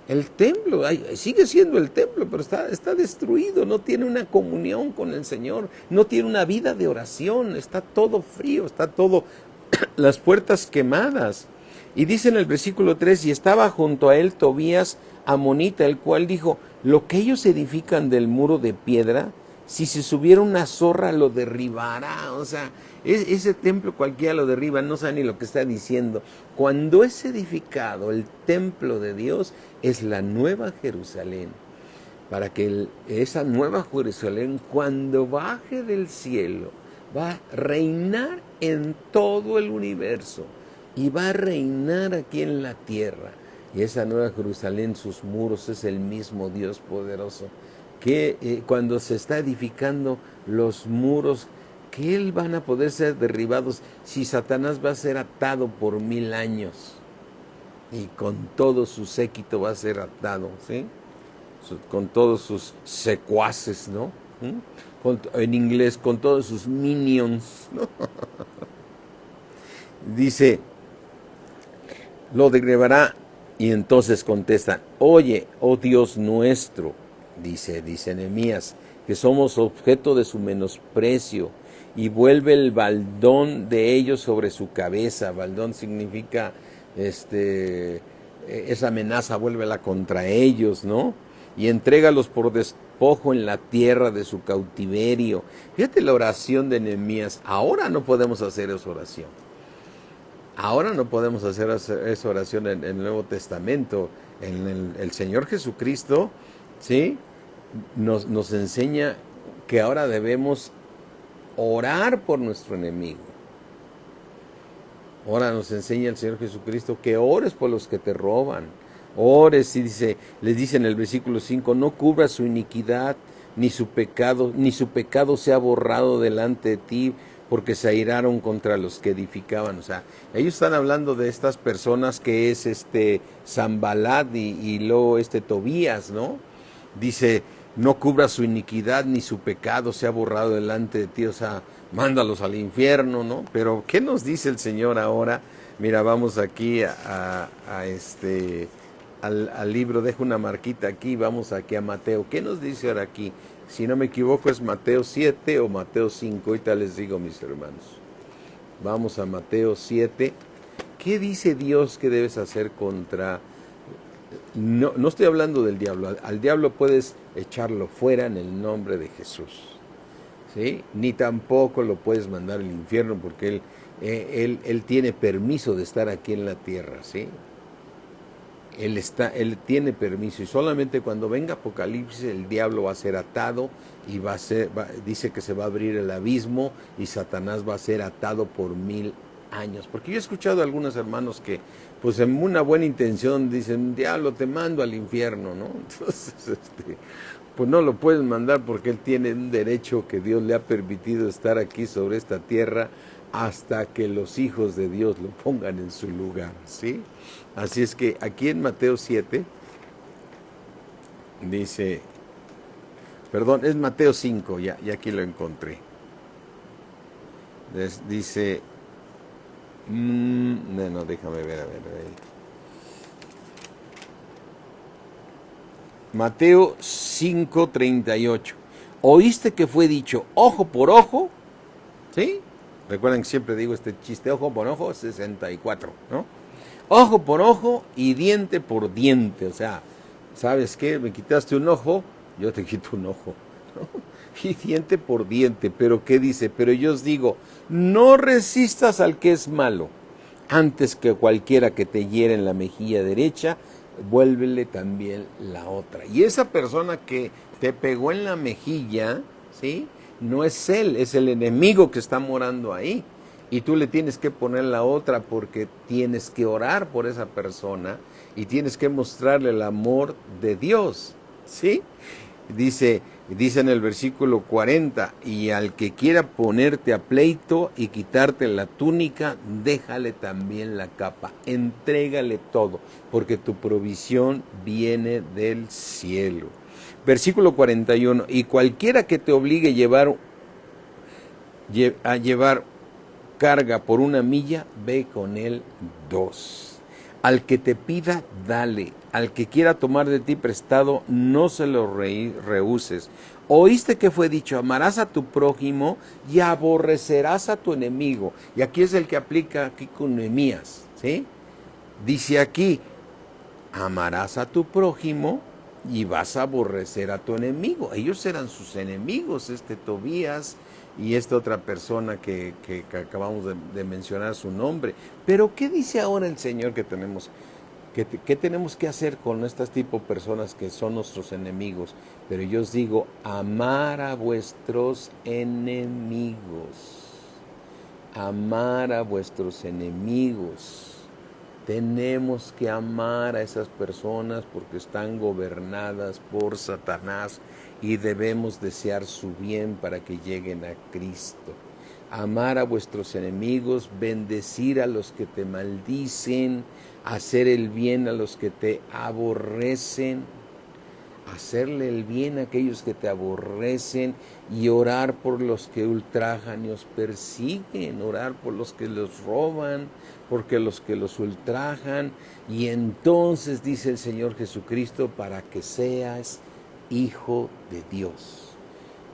El templo, sigue siendo el templo, pero está destruido, no tiene una comunión con el Señor, no tiene una vida de oración, está todo frío, está todo, las puertas quemadas. Y dice en el versículo 3, y estaba junto a él Tobías amonita, el cual dijo, lo que ellos edifican del muro de piedra, si se subiera una zorra lo derribará. O sea, ese templo cualquiera lo derriba, no sabe ni lo que está diciendo. Cuando es edificado el templo de Dios, es la nueva Jerusalén. Para que esa nueva Jerusalén, cuando baje del cielo, va a reinar en todo el universo. Y va a reinar aquí en la tierra. Y esa nueva Jerusalén, sus muros, es el mismo Dios poderoso. Que cuando se está edificando los muros, que Él van a poder ser derribados si Satanás va a ser atado por 1000 años. Y con todo su séquito va a ser atado, ¿sí? Con todos sus secuaces, ¿no? En inglés, con todos sus minions, ¿no? Dice, lo derribará, y entonces contestan, oye, oh Dios nuestro, dice Nehemías, que somos objeto de su menosprecio, y vuelve el baldón de ellos sobre su cabeza. Baldón significa esa amenaza, vuélvela contra ellos, ¿no? Y entrégalos por despojo en la tierra de su cautiverio. Fíjate la oración de Nehemías. Ahora no podemos hacer esa oración. Ahora no podemos hacer esa oración en el Nuevo Testamento. El Señor Jesucristo, ¿sí?, nos enseña que ahora debemos orar por nuestro enemigo. Ahora nos enseña el Señor Jesucristo que ores por los que te roban. Ores, y les dice en el versículo 5, no cubras su iniquidad, ni su pecado sea borrado delante de ti, porque se airaron contra los que edificaban. O sea, ellos están hablando de estas personas que es Sanbalat y luego Tobías, ¿no? Dice, no cubra su iniquidad ni su pecado se ha borrado delante de ti, o sea, mándalos al infierno, ¿no? Pero, ¿qué nos dice el Señor ahora? Mira, vamos aquí al libro, dejo una marquita aquí, vamos aquí a Mateo. ¿Qué nos dice ahora aquí? Si no me equivoco es Mateo 7 o Mateo 5, ahorita les digo, mis hermanos. Vamos a Mateo 7. ¿Qué dice Dios que debes hacer contra... No estoy hablando del diablo, al diablo puedes echarlo fuera en el nombre de Jesús, ¿sí? Ni tampoco lo puedes mandar al infierno porque él tiene permiso de estar aquí en la tierra, ¿sí? Él tiene permiso y solamente cuando venga Apocalipsis el diablo va a ser atado y dice que se va a abrir el abismo y Satanás va a ser atado por 1000 años. Porque yo he escuchado a algunos hermanos que pues en una buena intención dicen, diablo, te mando al infierno, ¿no? Entonces, pues no lo puedes mandar porque él tiene un derecho que Dios le ha permitido estar aquí sobre esta tierra hasta que los hijos de Dios lo pongan en su lugar, ¿sí? Así es que aquí en Mateo 7 dice, perdón, es Mateo 5, ya aquí lo encontré. Dice, no, déjame ver, a ver. Mateo 5:38. ¿Oíste que fue dicho ojo por ojo? ¿Sí? Recuerden que siempre digo este chiste, ojo por ojo, 64, ¿no? Ojo por ojo y diente por diente. O sea, ¿sabes qué? Me quitaste un ojo, yo te quito un ojo, ¿no? Y diente por diente. Pero ¿qué dice? Pero yo os digo, no resistas al que es malo. Antes que cualquiera que te hiere en la mejilla derecha, vuélvele también la otra. Y esa persona que te pegó en la mejilla, ¿sí? No es él, es el enemigo que está morando ahí. Y tú le tienes que poner la otra porque tienes que orar por esa persona y tienes que mostrarle el amor de Dios, ¿sí? Dice en el versículo 40, y al que quiera ponerte a pleito y quitarte la túnica, déjale también la capa, entrégale todo, porque tu provisión viene del cielo. Versículo 41, y cualquiera que te obligue a llevar carga por 1 milla, ve con él 2. Al que te pida, dale. Al que quiera tomar de ti prestado, no se lo rehuses. Oíste que fue dicho, amarás a tu prójimo y aborrecerás a tu enemigo. Y aquí es el que aplica aquí con Nehemías, ¿sí? Dice aquí, amarás a tu prójimo y vas a aborrecer a tu enemigo. Ellos eran sus enemigos, Tobías y esta otra persona que acabamos de mencionar su nombre. Pero ¿qué dice ahora el Señor que tenemos? ¿Qué tenemos que hacer con estas tipo de personas que son nuestros enemigos? Pero yo os digo, amar a vuestros enemigos. Amar a vuestros enemigos. Tenemos que amar a esas personas porque están gobernadas por Satanás y debemos desear su bien para que lleguen a Cristo. Amar a vuestros enemigos, bendecir a los que te maldicen, hacer el bien a los que te aborrecen, hacerle el bien a aquellos que te aborrecen y orar por los que ultrajan y os persiguen, orar por los que los roban, porque los que los ultrajan, y entonces dice el Señor Jesucristo, para que seas hijo de Dios,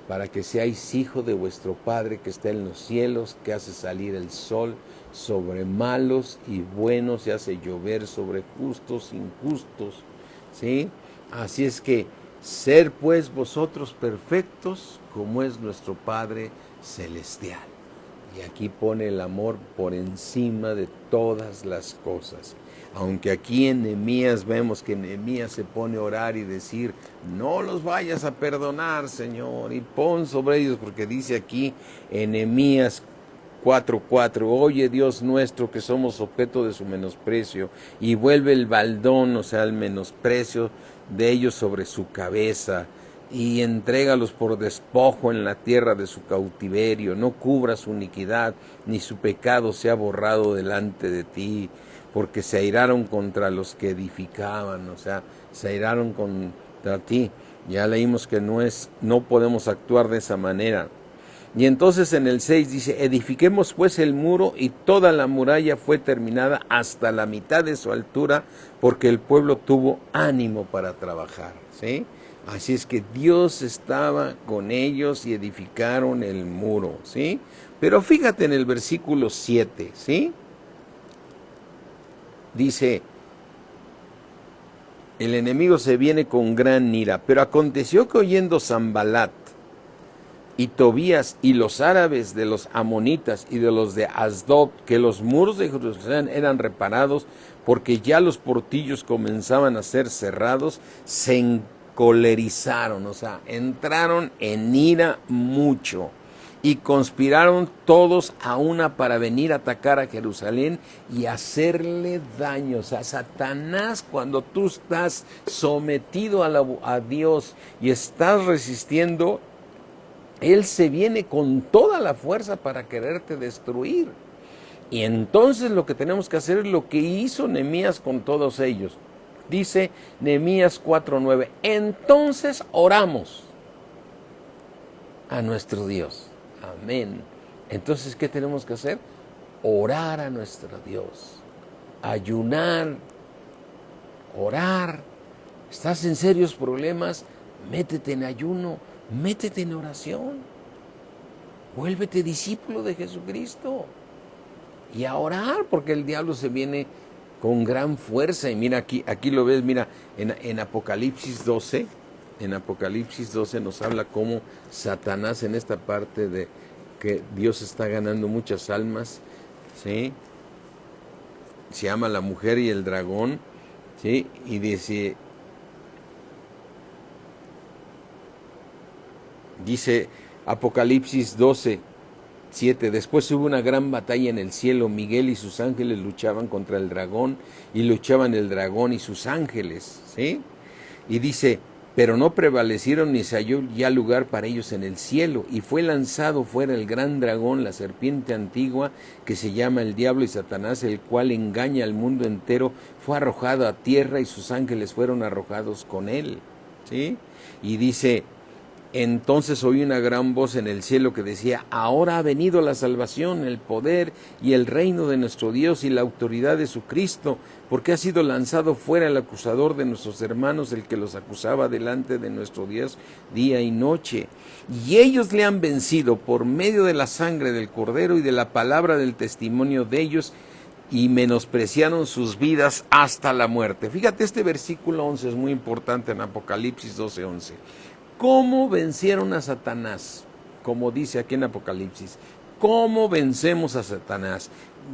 para que seáis hijo de vuestro Padre que está en los cielos, que hace salir el sol sobre malos y buenos, y hace llover sobre justos e injustos, ¿sí? Así es que, ser pues vosotros perfectos, como es nuestro Padre Celestial. Y aquí pone el amor por encima de todas las cosas. Aunque aquí en Nehemías vemos que Nehemías se pone a orar y decir, no los vayas a perdonar, Señor, y pon sobre ellos, porque dice aquí en Nehemías 4:4, oye Dios nuestro que somos objeto de su menosprecio, y vuelve el baldón, o sea el menosprecio de ellos sobre su cabeza, y entrégalos por despojo en la tierra de su cautiverio. No cubra su iniquidad, ni su pecado sea borrado delante de ti, porque se airaron contra los que edificaban, o sea, se airaron contra ti. Ya leímos que no podemos actuar de esa manera. Y entonces en el 6 dice, edifiquemos pues el muro, y toda la muralla fue terminada hasta la mitad de su altura, porque el pueblo tuvo ánimo para trabajar, ¿sí? Así es que Dios estaba con ellos y edificaron el muro, ¿sí? Pero fíjate en el versículo 7, ¿sí? Dice, el enemigo se viene con gran ira, pero aconteció que oyendo Sanbalat y Tobías y los árabes de los amonitas y de los de Asdod, que los muros de Jerusalén eran reparados, porque ya los portillos comenzaban a ser cerrados, se encolerizaron, o sea, entraron en ira mucho, y conspiraron todos a una para venir a atacar a Jerusalén y hacerle daño. O sea, Satanás, cuando tú estás sometido a Dios y estás resistiendo, él se viene con toda la fuerza para quererte destruir. Y entonces lo que tenemos que hacer es lo que hizo Nehemías con todos ellos. Dice Nehemías 4:9, entonces oramos a nuestro Dios. Amén. Entonces, ¿qué tenemos que hacer? Orar a nuestro Dios. Ayunar. Orar. ¿Estás en serios problemas? Métete en ayuno. Métete en oración. Vuélvete discípulo de Jesucristo. Y a orar, porque el diablo se viene con gran fuerza. Y mira, aquí lo ves, mira, en Apocalipsis 12. En Apocalipsis 12 nos habla cómo Satanás, en esta parte de que Dios está ganando muchas almas, ¿sí? Se llama la mujer y el dragón, ¿sí? Y dice Apocalipsis 12:7, después hubo una gran batalla en el cielo, Miguel y sus ángeles luchaban contra el dragón, y luchaban el dragón y sus ángeles, ¿sí? Y dice, pero no prevalecieron, ni se halló ya lugar para ellos en el cielo, y fue lanzado fuera el gran dragón, la serpiente antigua, que se llama el diablo y Satanás, el cual engaña al mundo entero, fue arrojado a tierra, y sus ángeles fueron arrojados con él, ¿sí? Y dice, entonces oí una gran voz en el cielo que decía, ahora ha venido la salvación, el poder y el reino de nuestro Dios y la autoridad de su Cristo, porque ha sido lanzado fuera el acusador de nuestros hermanos, el que los acusaba delante de nuestro Dios día y noche. Y ellos le han vencido por medio de la sangre del Cordero y de la palabra del testimonio de ellos, y menospreciaron sus vidas hasta la muerte. Fíjate, este versículo 11 es muy importante en Apocalipsis 12:11. ¿Cómo vencieron a Satanás? Como dice aquí en Apocalipsis, ¿cómo vencemos a Satanás?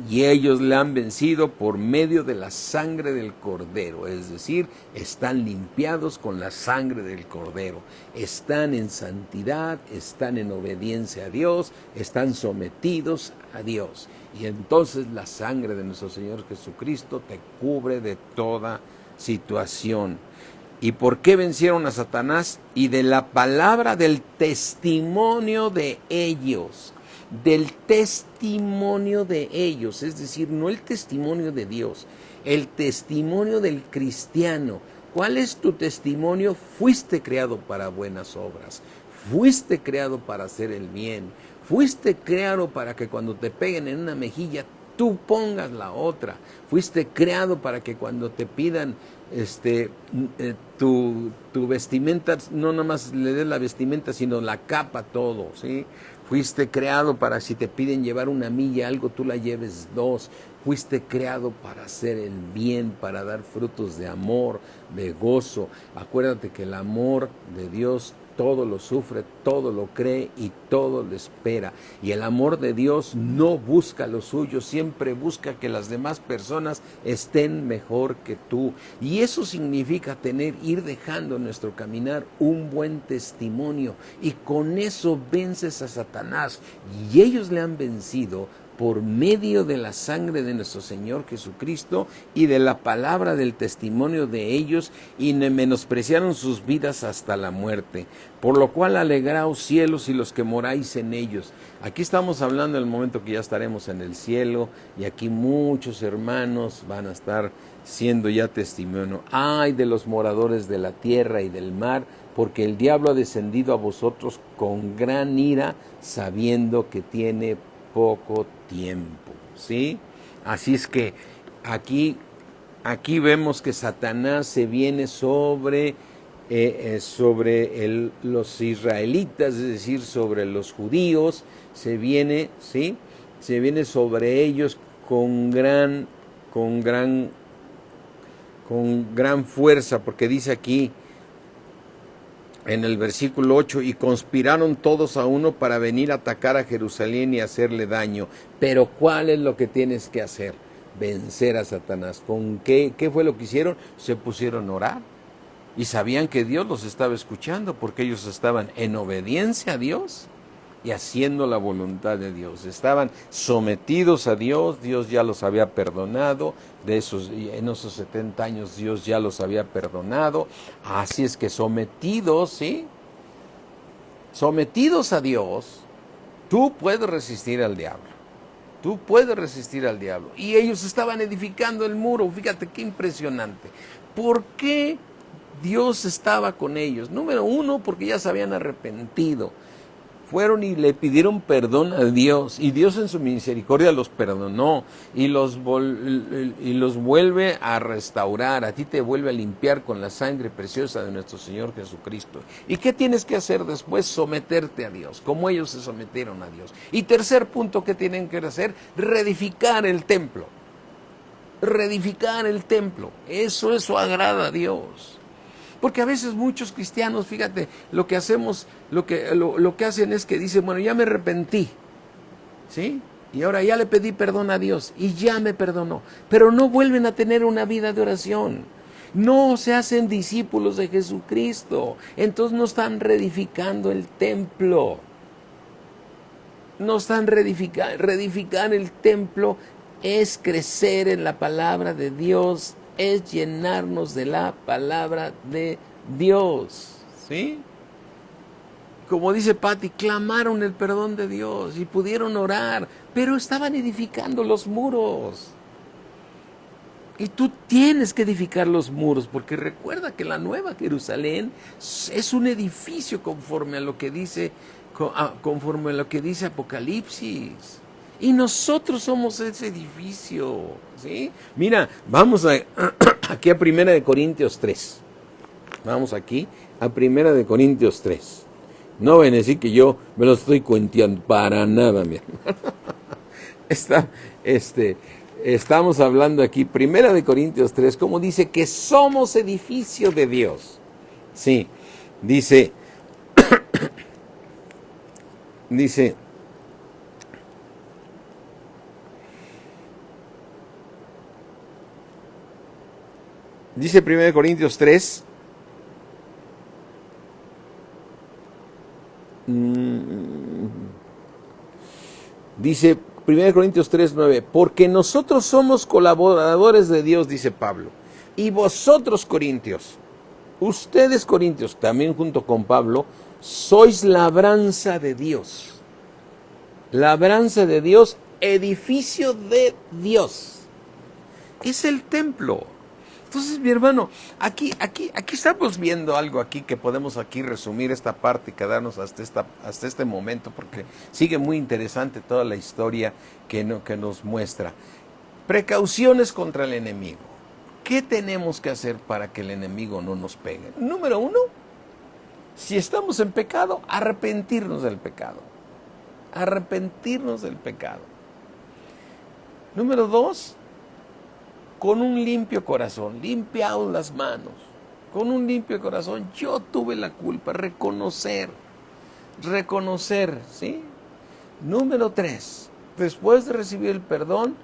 Y ellos le han vencido por medio de la sangre del Cordero, es decir, están limpiados con la sangre del Cordero, están en santidad, están en obediencia a Dios, están sometidos a Dios. Y entonces la sangre de nuestro Señor Jesucristo te cubre de toda situación. ¿Y por qué vencieron a Satanás? Y de la palabra del testimonio de ellos. Del testimonio de ellos. Es decir, no el testimonio de Dios. El testimonio del cristiano. ¿Cuál es tu testimonio? Fuiste creado para buenas obras. Fuiste creado para hacer el bien. Fuiste creado para que cuando te peguen en una mejilla, tú pongas la otra. Fuiste creado para que cuando te pidan tu vestimenta, no nada más le des la vestimenta, sino la capa, todo, ¿sí? Fuiste creado para, si te piden llevar una milla algo, tú la lleves 2. Fuiste creado para hacer el bien, para dar frutos de amor, de gozo. Acuérdate que el amor de Dios todo lo sufre, todo lo cree y todo lo espera. Y el amor de Dios no busca lo suyo, siempre busca que las demás personas estén mejor que tú. Y eso significa ir dejando en nuestro caminar un buen testimonio. Y con eso vences a Satanás. Y ellos le han vencido por medio de la sangre de nuestro Señor Jesucristo y de la palabra del testimonio de ellos, y menospreciaron sus vidas hasta la muerte. Por lo cual alegraos cielos y los que moráis en ellos. Aquí estamos hablando del momento que ya estaremos en el cielo, y aquí muchos hermanos van a estar siendo ya testimonio. Ay de los moradores de la tierra y del mar, porque el diablo ha descendido a vosotros con gran ira, sabiendo que tiene poco tiempo, ¿sí? Así es que aquí vemos que Satanás se viene sobre los israelitas, es decir, sobre los judíos, se viene, ¿sí? Se viene sobre ellos con gran fuerza, porque dice aquí en el versículo 8, y conspiraron todos a uno para venir a atacar a Jerusalén y hacerle daño. Pero ¿cuál es lo que tienes que hacer? Vencer a Satanás. ¿Con qué? ¿Qué fue lo que hicieron? Se pusieron a orar. Y sabían que Dios los estaba escuchando, porque ellos estaban en obediencia a Dios y haciendo la voluntad de Dios. Estaban sometidos a Dios, Dios ya los había perdonado, en esos 70 años Dios ya los había perdonado. Así es que sometidos, ¿sí? Sometidos a Dios, tú puedes resistir al diablo. Tú puedes resistir al diablo. Y ellos estaban edificando el muro. Fíjate qué impresionante. ¿Por qué Dios estaba con ellos? Número uno, porque ya se habían arrepentido. Fueron y le pidieron perdón a Dios, y Dios en su misericordia los perdonó y los vuelve a restaurar. A ti te vuelve a limpiar con la sangre preciosa de nuestro Señor Jesucristo. ¿Y qué tienes que hacer después? Someterte a Dios, como ellos se sometieron a Dios. Y tercer punto, ¿qué tienen que hacer? Reedificar el templo. Reedificar el templo. Eso agrada a Dios. Porque a veces muchos cristianos, fíjate, lo que hacemos, lo que hacen es que dicen, bueno, ya me arrepentí, ¿sí? Y ahora ya le pedí perdón a Dios y ya me perdonó. Pero no vuelven a tener una vida de oración. No se hacen discípulos de Jesucristo. Entonces no están reedificando el templo. No están reedificando. Reedificar el templo es crecer en la palabra de Dios, es llenarnos de la palabra de Dios, ¿sí? Como dice Patti, clamaron el perdón de Dios y pudieron orar, pero estaban edificando los muros. Y tú tienes que edificar los muros, porque recuerda que la Nueva Jerusalén es un edificio conforme a lo que dice Apocalipsis. Y nosotros somos ese edificio, ¿sí? Mira, vamos aquí a 1 Corintios 3. Vamos aquí a 1 Corintios 3. No ven a decir que yo me lo estoy cuenteando para nada, mi hermano. Estamos hablando aquí, 1 Corintios 3, como dice que somos edificio de Dios. Sí, dice, dice 1 Corintios 3, dice 1 Corintios 3, 9, porque nosotros somos colaboradores de Dios, dice Pablo, y vosotros, corintios, ustedes, corintios, también junto con Pablo, sois labranza de Dios. Labranza de Dios, edificio de Dios. Es el templo. Entonces, mi hermano, aquí estamos viendo algo aquí que podemos aquí resumir esta parte y quedarnos hasta este momento, porque sigue muy interesante toda la historia que nos muestra. Precauciones contra el enemigo. ¿Qué tenemos que hacer para que el enemigo no nos pegue? Número uno, si estamos en pecado, arrepentirnos del pecado. Arrepentirnos del pecado. Número dos, con un limpio corazón, limpiaos las manos, con un limpio corazón. Yo tuve la culpa, reconocer, ¿sí? Número 3, después de recibir el perdón,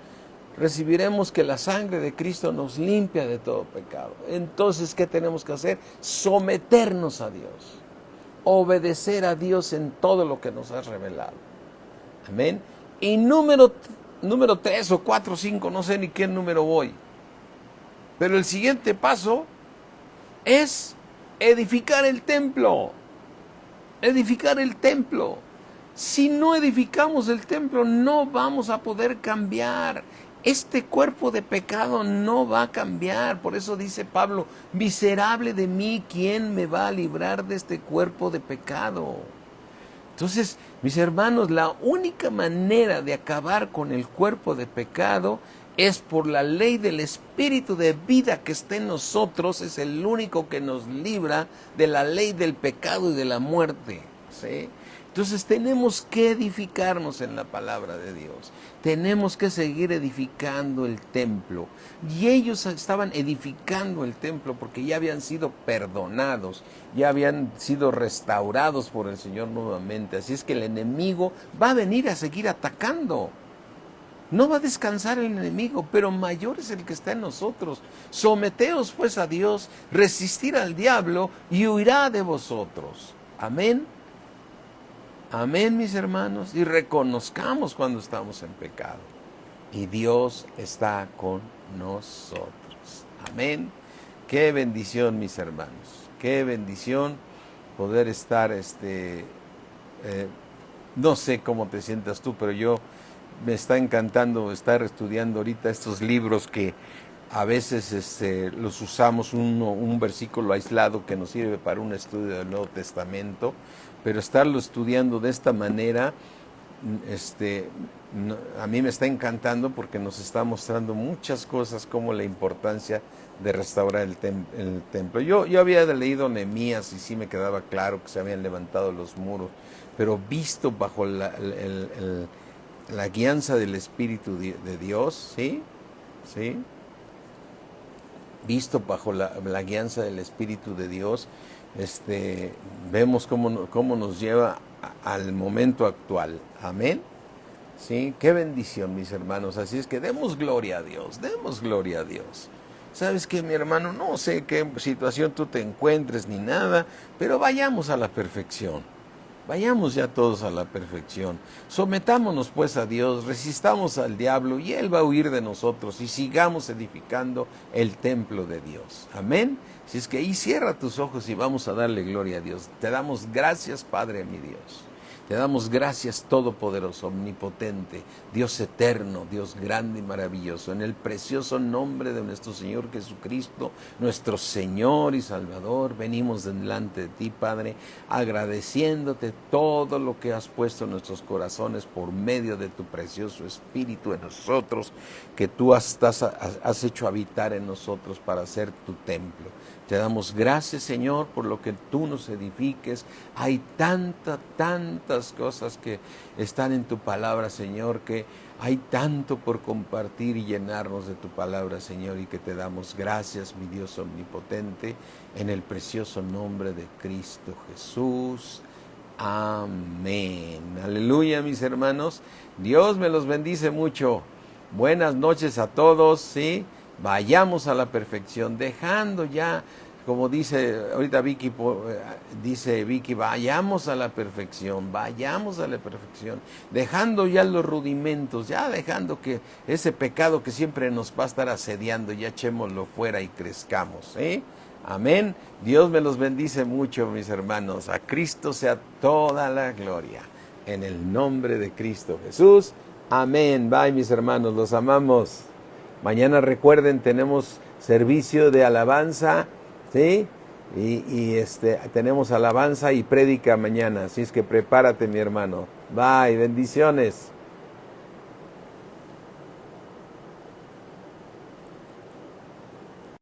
recibiremos que la sangre de Cristo nos limpia de todo pecado. Entonces, ¿qué tenemos que hacer? Someternos a Dios, obedecer a Dios en todo lo que nos ha revelado. Amén. Y número número 3 o 4 o 5, no sé ni qué número voy. Pero el siguiente paso es edificar el templo. Edificar el templo. Si no edificamos el templo, no vamos a poder cambiar. Este cuerpo de pecado no va a cambiar. Por eso dice Pablo, miserable de mí, ¿quién me va a librar de este cuerpo de pecado? Entonces, mis hermanos, la única manera de acabar con el cuerpo de pecado es por la ley del Espíritu de vida que está en nosotros. Es el único que nos libra de la ley del pecado y de la muerte, ¿sí? Entonces tenemos que edificarnos en la palabra de Dios. Tenemos que seguir edificando el templo. Y ellos estaban edificando el templo porque ya habían sido perdonados, ya habían sido restaurados por el Señor nuevamente. Así es que el enemigo va a venir a seguir atacando. No va a descansar el enemigo, pero mayor es el que está en nosotros. Someteos pues a Dios, resistir al diablo y huirá de vosotros. Amén. Amén, mis hermanos, y reconozcamos cuando estamos en pecado. Y Dios está con nosotros. Amén. Qué bendición, mis hermanos. Qué bendición poder estar, no sé cómo te sientas tú, pero yo me está encantando estar estudiando ahorita estos libros que a veces los usamos un versículo aislado que nos sirve para un estudio del Nuevo Testamento, pero estarlo estudiando de esta manera, a mí me está encantando porque nos está mostrando muchas cosas como la importancia de restaurar el templo. Yo había leído Nehemías y sí me quedaba claro que se habían levantado los muros, pero visto bajo la guianza del Espíritu de Dios, ¿sí? ¿Sí? Visto bajo la guianza del Espíritu de Dios, vemos cómo nos lleva al momento actual. Amén. Sí, qué bendición, mis hermanos. Así es que demos gloria a Dios, demos gloria a Dios. ¿Sabes qué, mi hermano? No sé qué situación tú te encuentres ni nada, pero vayamos a la perfección. Vayamos ya todos a la perfección. Sometámonos pues a Dios, resistamos al diablo y Él va a huir de nosotros y sigamos edificando el templo de Dios. Amén. Si es que ahí cierra tus ojos y vamos a darle gloria a Dios. Te damos gracias, Padre, mi Dios. Te damos gracias, Todopoderoso, Omnipotente, Dios eterno, Dios grande y maravilloso, en el precioso nombre de nuestro Señor Jesucristo, nuestro Señor y Salvador. Venimos delante de ti, Padre, agradeciéndote todo lo que has puesto en nuestros corazones por medio de tu precioso Espíritu en nosotros, que tú has hecho habitar en nosotros para hacer tu templo. Te damos gracias, Señor, por lo que tú nos edifiques. Hay tantas cosas que están en tu palabra, Señor, que hay tanto por compartir y llenarnos de tu palabra, Señor, y que te damos gracias, mi Dios omnipotente, en el precioso nombre de Cristo Jesús. Amén. Aleluya, mis hermanos. Dios me los bendice mucho. Buenas noches a todos, ¿sí? Vayamos a la perfección, dejando ya, como dice ahorita Vicky, vayamos a la perfección, dejando ya los rudimentos, ya dejando que ese pecado que siempre nos va a estar asediando, ya echémoslo fuera y crezcamos, ¿eh? Amén. Dios me los bendice mucho, mis hermanos. A Cristo sea toda la gloria. En el nombre de Cristo Jesús. Amén. Bye, mis hermanos, los amamos. Mañana recuerden, tenemos servicio de alabanza, ¿sí? Y tenemos alabanza y prédica mañana, así es que prepárate, mi hermano. Bye, bendiciones.